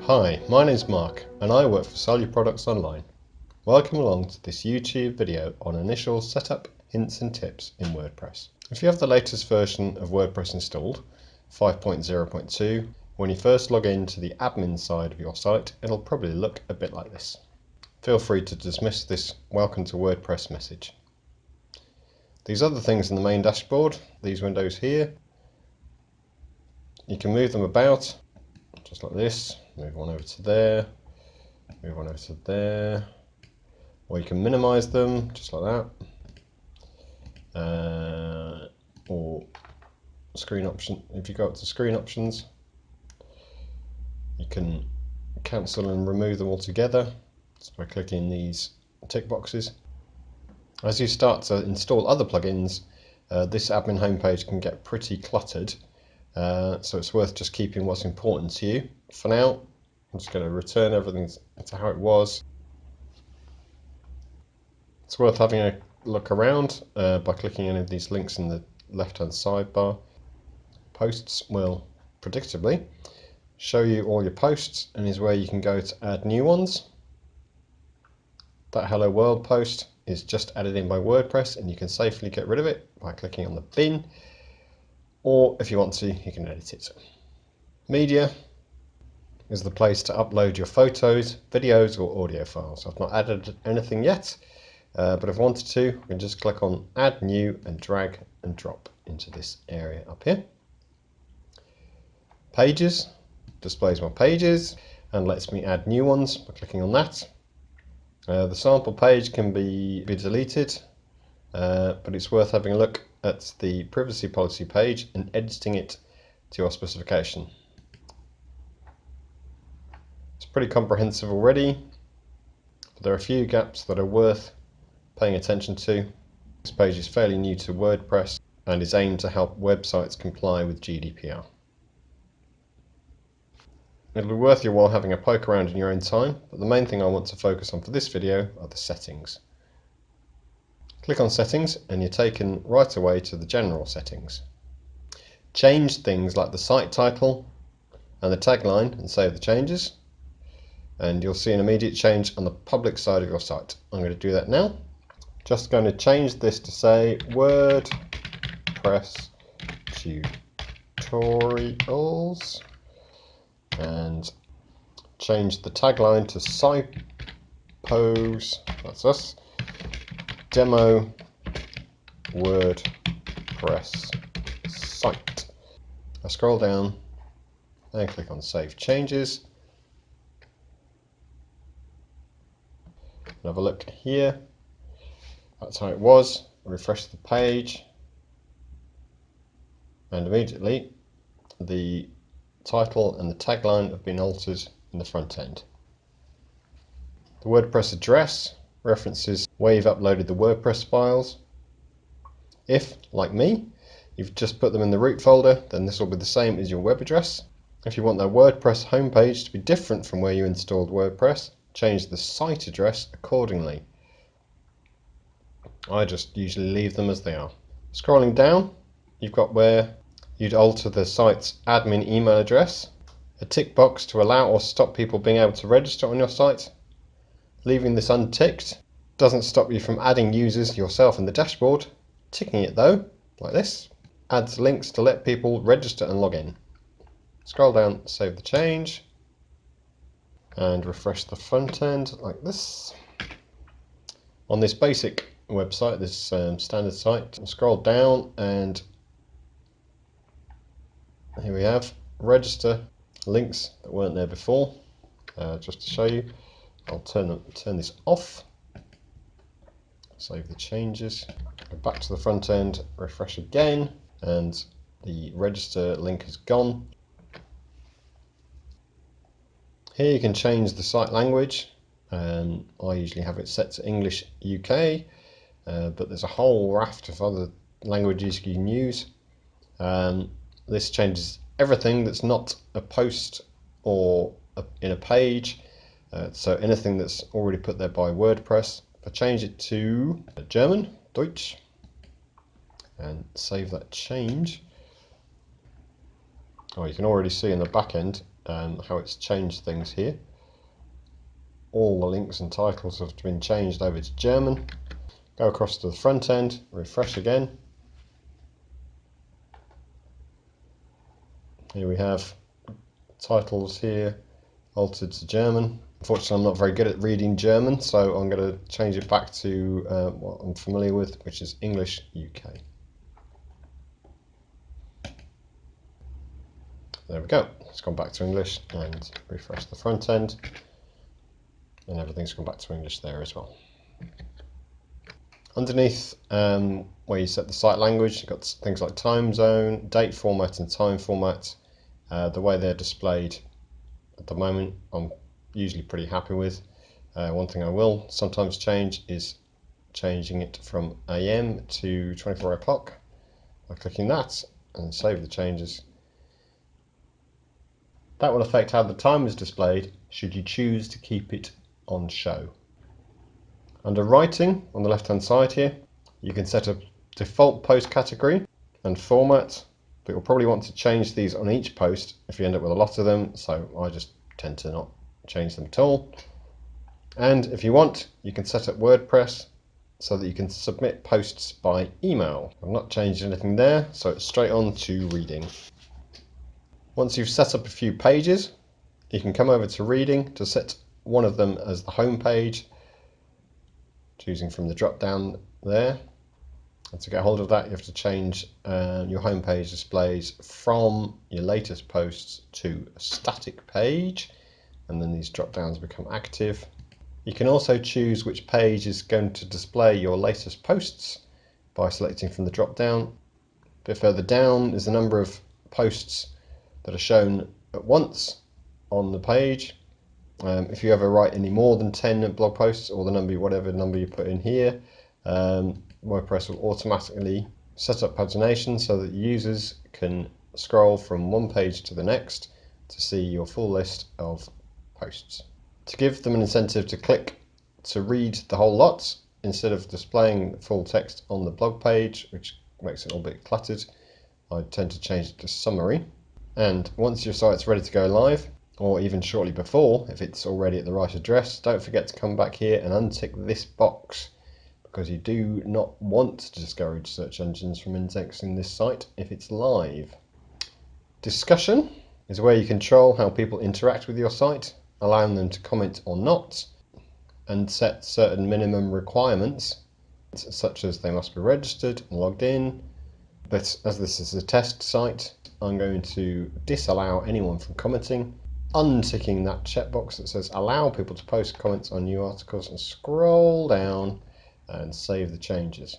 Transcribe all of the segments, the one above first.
Hi, my name's Mark and I work for Sell Your Products Online. Welcome along to this YouTube video on initial setup, hints and tips in WordPress. If you have the latest version of WordPress installed, 5.0.2, when you first log into the admin side of your site, it'll probably look a bit like this. Feel free to dismiss this Welcome to WordPress message. These other things in the main dashboard, these windows here, you can move them about just like this. Move one over to there, move one over to there, or you can minimize them just like that, or screen option. If you go up to screen options, you can cancel and remove them altogether just by clicking these tick boxes. As you start to install other plugins, this admin homepage can get pretty cluttered, so it's worth just keeping what's important to you. For now, I'm just going to return everything to how it was. It's worth having a look around by clicking any of these links in the left-hand sidebar. Posts will predictably show you all your posts and is where you can go to add new ones. That Hello World post is just added in by WordPress and you can safely get rid of it by clicking on the bin, or if you want to, you can edit it. Media is the place to upload your photos, videos or audio files. I've not added anything yet, but if I wanted to, I can just click on Add New and drag and drop into this area up here. Pages displays my pages and lets me add new ones by clicking on that. The sample page can be deleted, but it's worth having a look at the privacy policy page and editing it to your specification. It's pretty comprehensive already, but there are a few gaps that are worth paying attention to. This page is fairly new to WordPress and is aimed to help websites comply with GDPR. It'll be worth your while having a poke around in your own time, but the main thing I want to focus on for this video are the settings. Click on Settings and you're taken right away to the General Settings. Change things like the site title and the tagline and save the changes, and you'll see an immediate change on the public side of your site. I'm going to do that now. Just going to change this to say WordPress tutorials and change the tagline to Sypos, that's us, demo WordPress site. I scroll down and click on Save Changes. Have a look here. That's how it was. Refresh the page, and immediately the title and the tagline have been altered in the front end. The WordPress address references where you've uploaded the WordPress files. If, like me, you've just put them in the root folder, then this will be the same as your web address. If you want the WordPress homepage to be different from where you installed WordPress, change the site address accordingly. I just usually leave them as they are. Scrolling down, you've got where you'd alter the site's admin email address, a tick box to allow or stop people being able to register on your site. Leaving this unticked doesn't stop you from adding users yourself in the dashboard. Ticking it though, like this, adds links to let people register and log in. Scroll down, save the change, and refresh the front end like this. On this basic website, this standard site, scroll down and here we have register links that weren't there before. Just to show you, I'll turn this off, save the changes, go back to the front end, refresh again, and the register link is gone. Here you can change the site language. I usually have it set to English UK, but there's a whole raft of other languages you can use. This changes everything that's not a post or in a page, so anything that's already put there by WordPress. If I change it to German, Deutsch, and save that change, you can already see in the back end how it's changed things here. All the links and titles have been changed over to German. Go across to the front end, refresh again. Here we have titles here altered to German. Unfortunately, I'm not very good at reading German, so I'm going to change it back to what I'm familiar with, which is English UK. There we go. It's gone back to English, and refresh the front end, and everything's gone back to English there as well. Underneath where you set the site language, you've got things like time zone, date format and time format. The way they're displayed at the moment I'm usually pretty happy with. One thing I will sometimes change is changing it from AM to 24 o'clock by clicking that and save the changes. That will affect how the time is displayed should you choose to keep it on show. Under writing on the left hand side here, you can set a default post category and format, but you'll probably want to change these on each post if you end up with a lot of them, so I just tend to not change them at all. And if you want, you can set up WordPress so that you can submit posts by email. I've not changed anything there, so it's straight on to reading. Once you've set up a few pages, you can come over to reading to set one of them as the home page, choosing from the drop down there. And to get hold of that, you have to change your home page displays from your latest posts to a static page, and then these drop downs become active. You can also choose which page is going to display your latest posts by selecting from the drop down. A bit further down is the number of posts that are shown at once on the page. If you ever write any more than 10 blog posts, or the number, whatever number you put in here, WordPress will automatically set up pagination so that users can scroll from one page to the next to see your full list of posts. To give them an incentive to click to read the whole lot instead of displaying full text on the blog page, which makes it all a bit cluttered, I tend to change it to summary. And once your site's ready to go live, or even shortly before, if it's already at the right address, don't forget to come back here and untick this box, because you do not want to discourage search engines from indexing this site if it's live. Discussion is where you control how people interact with your site, allowing them to comment or not, and set certain minimum requirements, such as they must be registered and logged in. But as this is a test site, I'm going to disallow anyone from commenting, unticking that checkbox that says allow people to post comments on new articles, and scroll down and save the changes.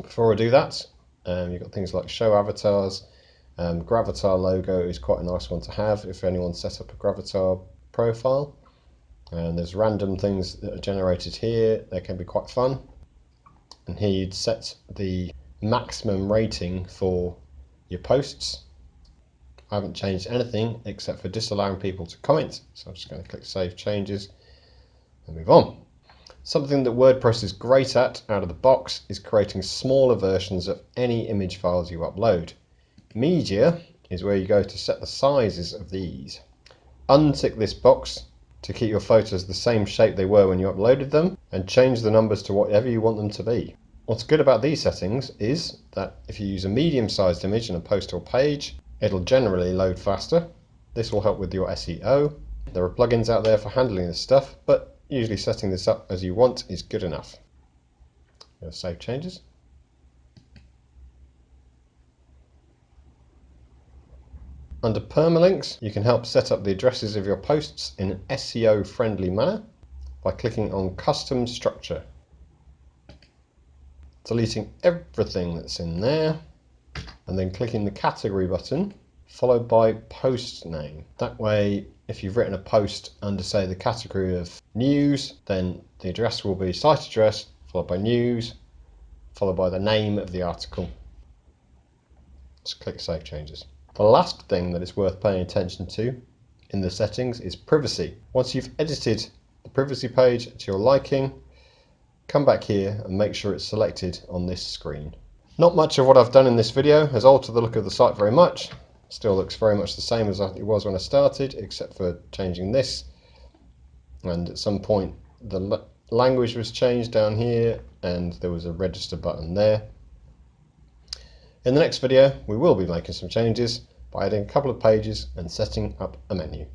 Before I do that, you've got things like show avatars. Gravatar logo is quite a nice one to have if anyone set up a Gravatar profile. And there's random things that are generated here. They can be quite fun. And here you'd set the maximum rating for your posts. I haven't changed anything except for disallowing people to comment, so I'm just going to click Save Changes and move on. Something that WordPress is great at out of the box is creating smaller versions of any image files you upload. Media is where you go to set the sizes of these. Untick this box to keep your photos the same shape they were when you uploaded them, and change the numbers to whatever you want them to be. What's good about these settings is that if you use a medium-sized image in a post or page, it'll generally load faster. This will help with your SEO. There are plugins out there for handling this stuff, but usually setting this up as you want is good enough. You'll save changes. Under permalinks, you can help set up the addresses of your posts in an SEO-friendly manner by clicking on Custom Structure. Deleting everything that's in there, and then clicking the category button followed by post name. That way, if you've written a post under, say, the category of news, then the address will be site address followed by news followed by the name of the article. Just click Save Changes. The last thing that is worth paying attention to in the settings is privacy. Once you've edited the privacy page to your liking, come back here and make sure it's selected on this screen. Not much of what I've done in this video has altered the look of the site very much. Still looks very much the same as it was when I started, except for changing this. And at some point the language was changed down here, and there was a register button there. In the next video we will be making some changes by adding a couple of pages and setting up a menu.